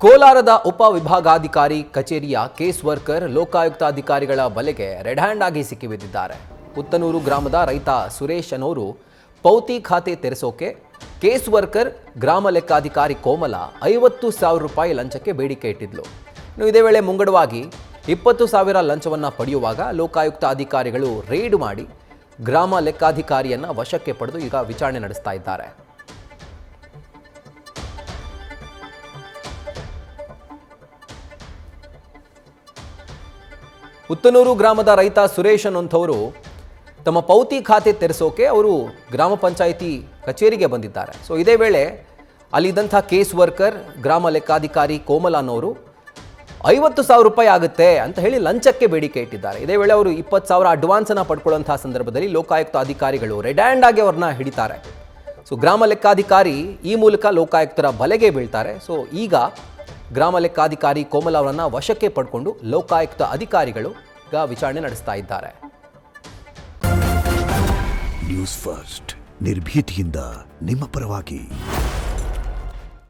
ಕೋಲಾರದ ಉಪವಿಭಾಗಾಧಿಕಾರಿ ಕಚೇರಿಯ ಕೇಸ್ ವರ್ಕರ್ ಲೋಕಾಯುಕ್ತ ಅಧಿಕಾರಿಗಳ ಬಲೆಗೆ ರೆಡ್ ಹ್ಯಾಂಡ್ ಆಗಿ ಸಿಕ್ಕಿಬಿದ್ದಿದ್ದಾರೆ. ಪುತ್ತನೂರು ಗ್ರಾಮದ ರೈತ ಸುರೇಶ್ ಅನ್ನೋರು ಪೌತಿ ಖಾತೆ ತೆರೆಸೋಕೆ ಕೇಸ್ ವರ್ಕರ್ ಗ್ರಾಮ ಲೆಕ್ಕಾಧಿಕಾರಿ ಕೋಮಲ 50,000 ರೂಪಾಯಿ ಲಂಚಕ್ಕೆ ಬೇಡಿಕೆ ಇಟ್ಟಿದ್ಲು. ಇದೇ ವೇಳೆ ಮುಂಗಡವಾಗಿ 20,000 ಲಂಚವನ್ನು ಪಡೆಯುವಾಗ ಲೋಕಾಯುಕ್ತ ಅಧಿಕಾರಿಗಳು ರೇಡ್ ಮಾಡಿ ಗ್ರಾಮ ಲೆಕ್ಕಾಧಿಕಾರಿಯನ್ನ ವಶಕ್ಕೆ ಪಡೆದು ಈಗ ವಿಚಾರಣೆ ನಡೆಸ್ತಾ ಇದ್ದಾರೆ. ಪುತ್ತನೂರು ಗ್ರಾಮದ ರೈತ ಸುರೇಶ್ ಅನ್ನುವಂಥವರು ತಮ್ಮ ಪೌತಿ ಖಾತೆ ತೆರೆಸೋಕೆ ಅವರು ಗ್ರಾಮ ಪಂಚಾಯಿತಿ ಕಚೇರಿಗೆ ಬಂದಿದ್ದಾರೆ. ಸೊ ಇದೇ ವೇಳೆ ಅಲ್ಲಿದ್ದಂಥ ಕೇಸ್ ವರ್ಕರ್ ಗ್ರಾಮ ಲೆಕ್ಕಾಧಿಕಾರಿ ಕೋಮಲ ಅನ್ನೋರು 50,000 ರೂಪಾಯಿ ಆಗುತ್ತೆ ಅಂತ ಹೇಳಿ ಲಂಚಕ್ಕೆ ಬೇಡಿಕೆ ಇಟ್ಟಿದ್ದಾರೆ. ಇದೇ ವೇಳೆ ಅವರು 20,000 ಅಡ್ವಾನ್ಸನ್ನು ಪಡ್ಕೊಳ್ಳುವಂತಹ ಸಂದರ್ಭದಲ್ಲಿ ಲೋಕಾಯುಕ್ತ ಅಧಿಕಾರಿಗಳು ರೆಡ್ ಹ್ಯಾಂಡ್ ಆಗಿ ಅವ್ರನ್ನ ಹಿಡಿತಾರೆ. ಸೊ ಗ್ರಾಮ ಲೆಕ್ಕಾಧಿಕಾರಿ ಈ ಮೂಲಕ ಲೋಕಾಯುಕ್ತರ ಬಲೆಗೆ ಬೀಳ್ತಾರೆ. ಸೊ ಈಗ ಗ್ರಾಮ ಲೆಕ್ಕಾಧಿಕಾರಿ ಕೋಮಲ ಅವರನ್ನ ವಶಕ್ಕೆ ಪಡ್ಕೊಂಡು ಲೋಕಾಯುಕ್ತ ಅಧಿಕಾರಿಗಳು ಈಗ ವಿಚಾರಣೆ ನಡೆಸ್ತಾ ಇದ್ದಾರೆ. ನ್ಯೂಸ್ ಫಸ್ಟ್ ನಿರ್ಭೀತಿಯಿಂದ ನಿಮ್ಮ ಪರವಾಗಿ.